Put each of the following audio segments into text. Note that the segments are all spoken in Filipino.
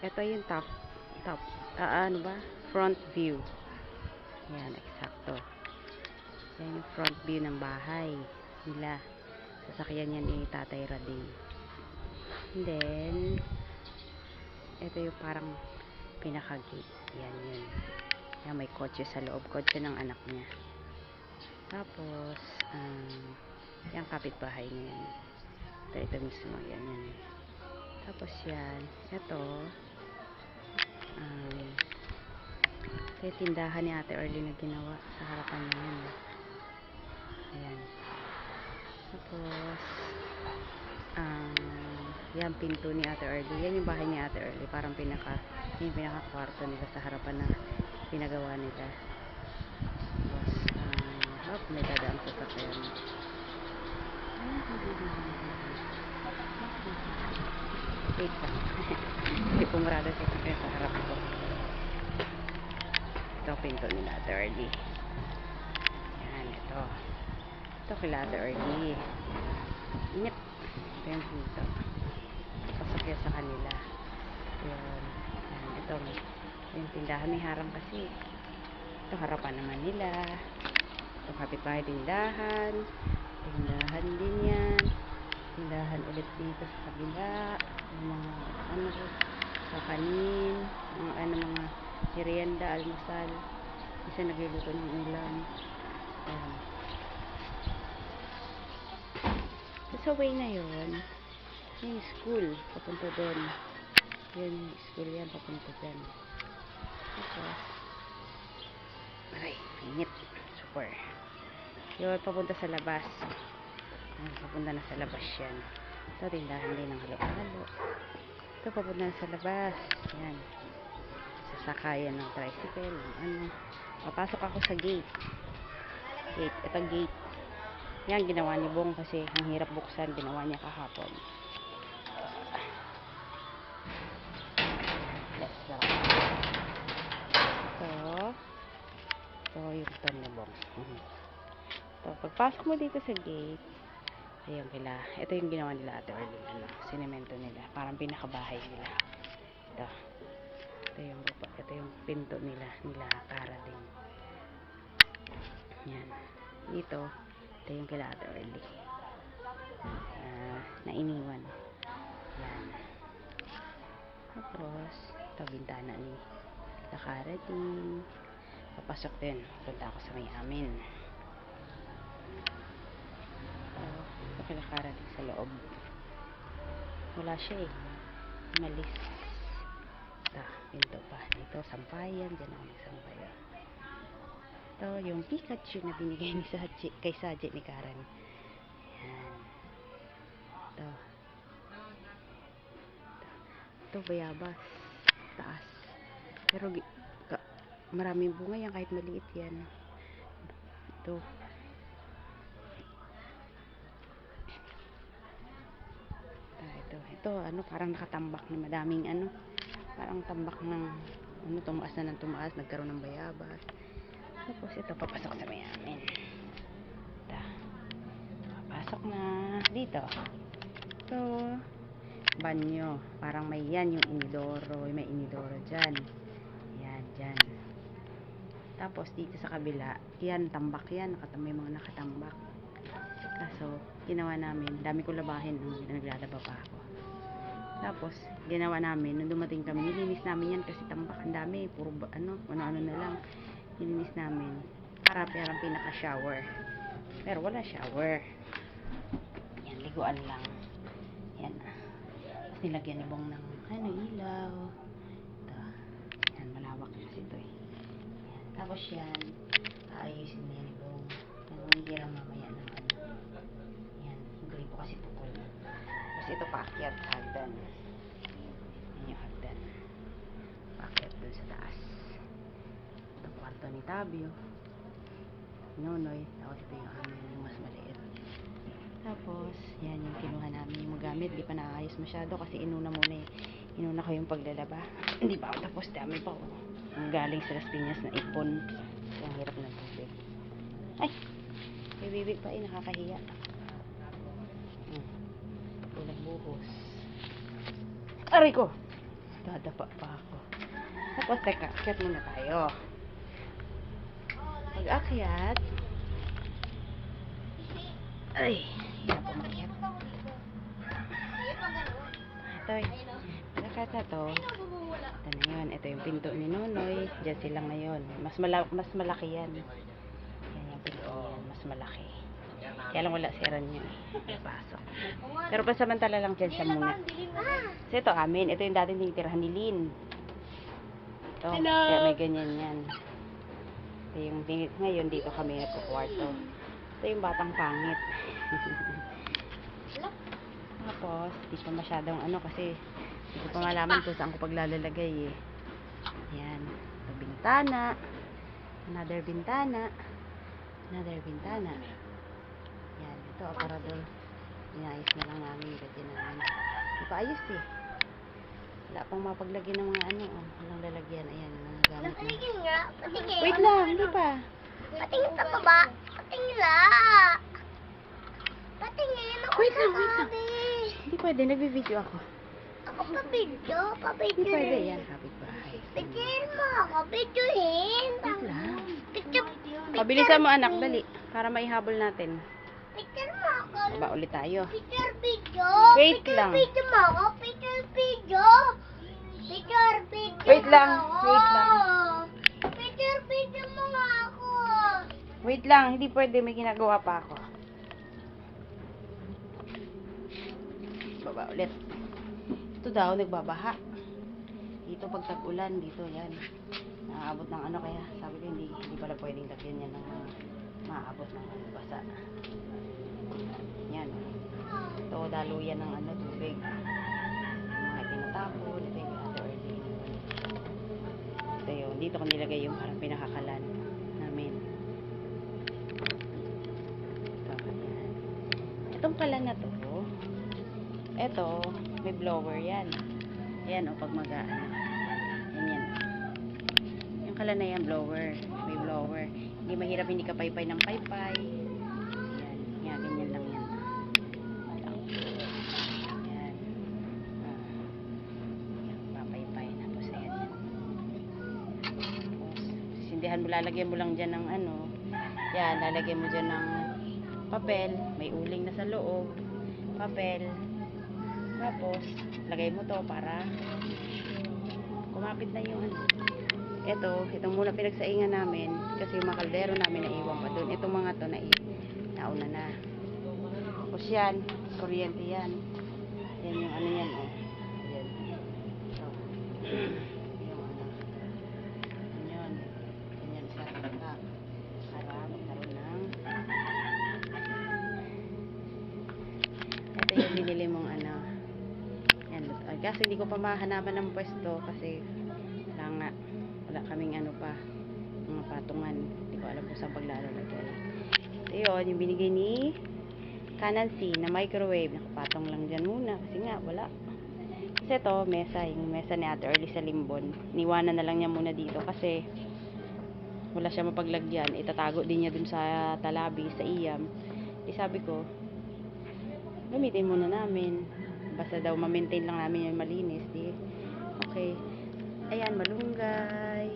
ito yung top, ano ba? Front view. Yan, eksakto. Yan yung front view ng bahay nila. Sasakyan yan ni Tatay Rading. And then, ito yung parang pinaka-gate. Yan yun. Yan, may kotse sa loob. Kotse ng anak niya. Tapos, yan kapitbahay niya yan. Ito mismo. Yan yan. Tapos yan. Ito, yung tindahan ni Ate Early na ginawa sa harapan niya yan. Ayan. Tapos, yan pinto ni Ate Early. Yan yung bahay ni Ate Early. Parang yung pinaka kwarto nila sa harapan na pinagawa nila. Tapos, may dadaang sasakyan. Wait lang. Hindi pumurada sa sasakyan sa harap ko. Ito pinto ni Ate Early. Yan, ito. Ito kila Ate Early. Inip. Ito yung pinto. Pasok yan sa kanila. Yun. Yan, ito. Yung tindahan may harang kasi. Ito harapan naman nila. Ito kapitbahay tindahan. Tindahan din yan. Tindahan ulit dito sa kabila. Yung mga kakanin. Mga merienda, almusal. Isa nagluluto ng ulam. Ayan. Sa way na yun, yung school, papunta doon. Yun, school yan, papunta doon. Tapos, aray, init. Super. Yun, papunta sa labas. Papunta na sa labas yan. Ito, tindahan din ng halo-halo. Ito, papunta na sa labas. Yan. Sasakayan ng tricycle. Papasok ako sa gate. Ito gate. Yan, ginawa ni Bong kasi ang hirap buksan. Ginawa niya kahapon. Let's go. Ito yung ton ni Bong. So, pagpasok mo dito sa gate, ayun kila. Ito yung ginawa nila Ate Early. Sinemento nila. Parang pinakabahay nila. Ito yung pinto nila para din. Yan. Dito, ito yung kila Ate Early. Nainiwan. Yan. Tapos, ito bintana ni Lakara din. Papasok din. Punta ako sa may amin. Ito kila Lakara din sa loob. Wala siya eh. Malis. Ito, pinto pa. Dito, sampayan. Diyan ako nagsampayan. Ito, yung Pikachu na binigay ni kay Saji ni Karen. Yan. Ito, bayabas. Taas. Pero, maraming bunga yan kahit maliit yan. Ito. Ito, parang nakatambak na madaming parang tambak ng tumaas na ng tumaas, nagkaroon ng bayabas. Tapos ito, papasok sa may amin. Ito, papasok na dito. Ito, banyo. Parang may yan yung inidoro. May inidoro dyan. Yan, dyan. Tapos dito sa kabila, yan, tambak yan. May mga nakatambak. Kaso, ginawa namin, dami ko labahin nung naglalaba pa ako. Tapos, ginawa namin, nung dumating kami, nilinis namin yan kasi tambak, ang dami, puro ano-ano na lang. Nilinis namin, para parang pinaka-shower. Pero wala shower. Yan, liguan lang. Yan. Tapos nilagyan ni Bong ng ilaw. Ito. Yan, malawak kasi ito eh. Yan. Tapos yan, aayusin na yan ni Bong. Yan, hirang mamaya ng yan, yung gripo kasi pukol. Tapos ito paakyat sa hagdan. Yan yung hagdan. Paakyat dun sa taas. Ito kwarto ni Tabio. Nonoy. Tapos ito yung yung mas maliit. Tapos, yan yung kinuha namin yung magamit. Di pa naayos masyado kasi inuna ko yung paglalaba. Hindi pa ako tapos. Dami pa ako. Ang galing sa Las Piñas na ipon. Ang hirap ng tubig. Ay! May bibig pa eh. Nakakahiya. Walang buhos. Aray ko! Dadapa pa ako. Tapos, teka, akyat muna tayo. Pag-akyat, ay, hirap umakyat. Ito, pag-akyat na to, ito na yun. Ito yung pinto ni Nonoy. Diyan sila ngayon. Mas malaki yan. Yan yung pinto yan. Mas malaki. Kaya lang wala si Ron yun. Pasok. Pero pansamantala lang dyan siya muna. So ito amin. Ito yung dating tinitirahan ni Lynn. Ito. Kaya may ganyan yan. Ito yung ngayon dito kami nagkukwarto. Ito yung batang pangit. Tapos, di pa masyadong ano kasi hindi ko pa malaman kung saan ko paglalagay eh. Yan. Ito bintana. Another bintana. Another bintana. Yan. Ito aparador. Inayos na lang namin. Ganyan namin. Hindi pa ayos eh. Wala pang mapaglagyan ng mga ano. Oh. Walang lalagyan. Ayan. Mga gamit na. Patingin nga. Patingin. Wait lang. Hindi pa. Patingin ka pa ba? Patingin lang. Patingin. Ako Wait lang, sa wait lang. sabi. Hindi pwede. Nagbibideo ako. Ako pa-video. Hindi Pa-video pwede. rin. Yan. Kapit-bahay. Picturein mo ako. Videohin. Wait lang. Picture. Pabilisan mo anak. Dali. Para maihabol natin. Picture mo ako. Baba ulit tayo. Picture video. Wait Picture lang. video mo ako. Picture video. Picture video Wait lang, mo ako. wait lang. Picture video mo nga ako. Wait lang. Hindi pwede. May ginagawa pa ako. Baba ulit. Ito daw. Nagbabaha. Dito pag tag-ulan. Dito yan. Naaabot ng ano kaya. Sabi ko hindi pala pwedeng lagyan yan ng maaabot ng basa. Yan. Ito daluyan ng ano tubig. Yung mga tinatapon. Ito yung other early. Ito yun. Dito ko nilagay yung parang pinakakalan namin. Ito. Yan. Itong kalan na to. Ito. May blower yan. Ayan o pag mag-ano. Yan. Yung kalan na yan blower. May blower. Hindi mahirap hindi ka paypay ng paypay. Yan. Yan. Ganyan lang yan. Yan. Yan. Papaypay. Tapos ayan. Tapos sindihan mo. Lalagyan mo lang dyan ng ano. Yan. Lalagyan mo dyan ng papel. May uling na sa loob. Papel. Tapos lagay mo to para kumapit na yung ano. Itong muna pinagsaingan namin kasi yung mga kaldero namin naiwan pa doon. Itong mga to nauna na. Tapos yan, kuryente yan. Yan yung ano yan, oh. Yan. So, yung ano. Yan. Ganyan siya talaga. Para magkaroon ng ito yung binili mong ano. Yan. Kasi hindi ko pa mahanapan ng pwesto kasi wala kaming ano pa mga patungan, hindi ko alam kung saan paglalagay. Ito yun, yung binigay ni Canancy na microwave, nakapatong lang dyan muna kasi nga wala. Kasi ito mesa, yung mesa ni Ate Early sa Limbon, niwanan na lang niya muna dito kasi wala siya mapaglagyan, itatago din niya dun sa Talabi, sa Iyam. Sabi ko gamitin muna namin, basta daw ma-maintain lang namin yung malinis. Okay. Ayan, malunggay.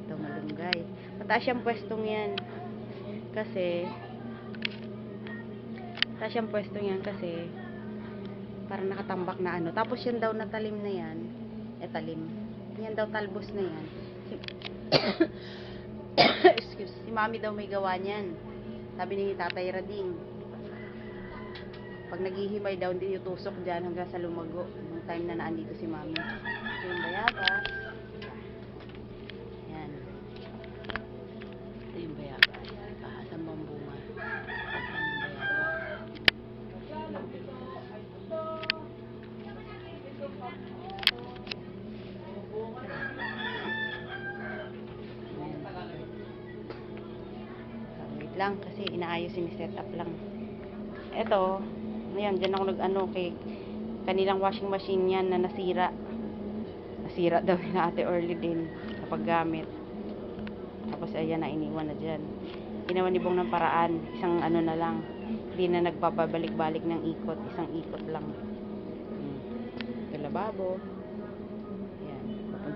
Ito, malunggay. Mataas yung pwestong yan. Kasi, parang nakatambak na ano. Tapos yan daw na talim na yan. Talim. Yan daw talbos na yan. Excuse. Si Mami daw may gawa niyan. Sabi ni Tatay Rading. Pag naghihimay daw, hindi utusok dyan hanggang sa lumago. Yung time na naandito si Mami. Ito yung bayabas. Yan. Ito yung bayabas. Saan bang bunga? Saan yung bayabas? Wait lang kasi inaayos yung setup lang. Ito, ayan, dyan ako nag-ano kay kanilang washing machine yan na nasira. Nasira daw na Ate Early din kapag gamit. Tapos ayan na, iniwan na dyan. Ginawa ni Bong ng paraan. Isang ano na lang. Hindi na nagpapabalik-balik ng ikot. Isang ikot lang. Ito lababo.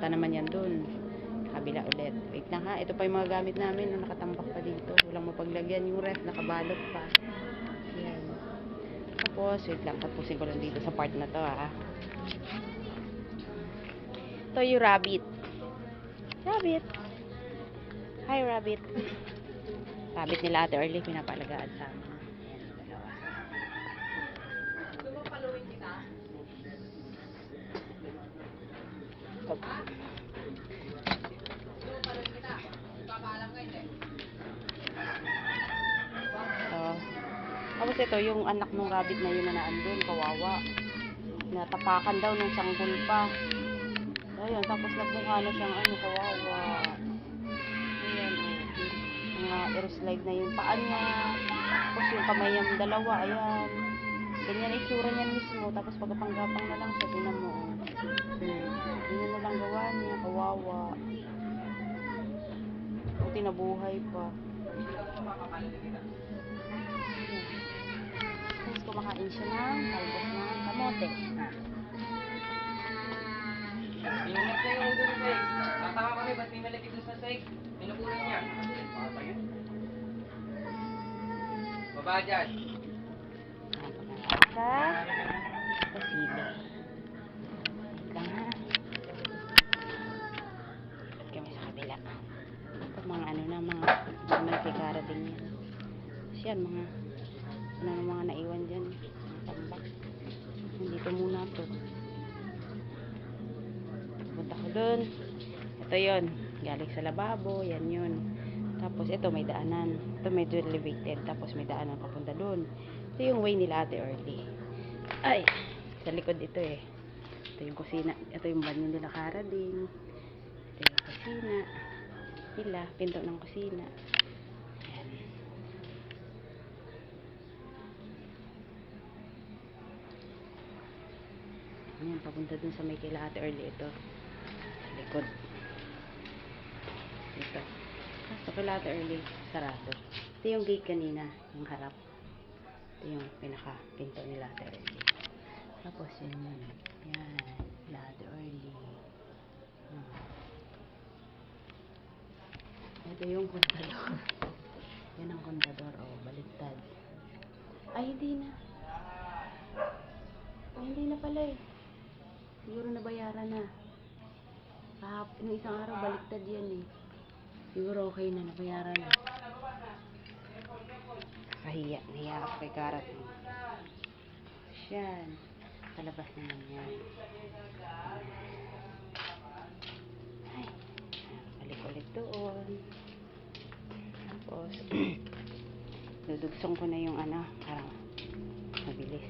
pupunta naman yan dun. Kabila ulit. Wait lang ha. Ito pa yung mga gamit namin. No, nakatambak pa dito. Walang mapaglagyan. Yung ref, nakabalot pa. Yan. Tapos, wait lang. Tapusin ko lang dito sa part na to ha. Ito yung rabbit. Rabbit. Hi, rabbit. Rabbit nila Ate Early. Pinapalagaan sa amin. Ayan, dalawa. Tapos ito, yung anak ng rabbit na yun na naandun, kawawa. Natapakan daw ng sanggol pa. Ayun, tapos nagmukha na siyang ano, kawawa. Ayan, mga aeroslide na yung paan niya. Tapos yung kamay niya dalawa, ayan. Ganyan itsura niyan mismo. Tapos pagkapanggapang na lang siya, tinan mo. Ganyan na lang gawa niya, kawawa. Buti nabuhay pa. Tapos kumakain siya ng talbos ng kamote. Ingat na yung ulo ni Saig. Tatawa kami, ba't may malaki doon sa Saig? Pinukulan niya. Baba dyan. Sa pasili. Wait lang ha. Ikot kami sa kabila. Ito mga ano na, mga malakikara din yan. Tapos yan, mga naiwan dyan. Mga tambak. Nandito muna ito. Punta ko dun. Ito yon, galing sa lababo. Yan yun. Tapos ito may daanan. Ito medyo elevated. Tapos may daanan papunta dun. Ito yung way nila Ate Early. Ay, sa likod ito eh. Ito yung kusina. Ito yung banyo nila Karading. Ito yung kusina nila. Pinto ng kusina. Ayan. Ayan, papunta dun sa may kila Ate Early ito. Sa likod. Ito. Tapos kila Ate Early, sarado. Ito yung gate kanina, yung harap. Ito yung pinaka-pinto nila Ate Early. Tapos yun yun. Yan. Nila Ate Early. Ito yung kontador. Yan ang kontador. Oh, baliktad. Ay, hindi na. Ay, hindi na pala eh. Siguro nabayaran na. Yung isang araw, baliktad yan eh. Siguro okay na, nabayaran na. Kahiya. Nahiya ako kay Karat. Yan. Palabas naman yan. Ay. Balik ulit doon. Tapos, dudugsong ko na yung ano, parang mabilis.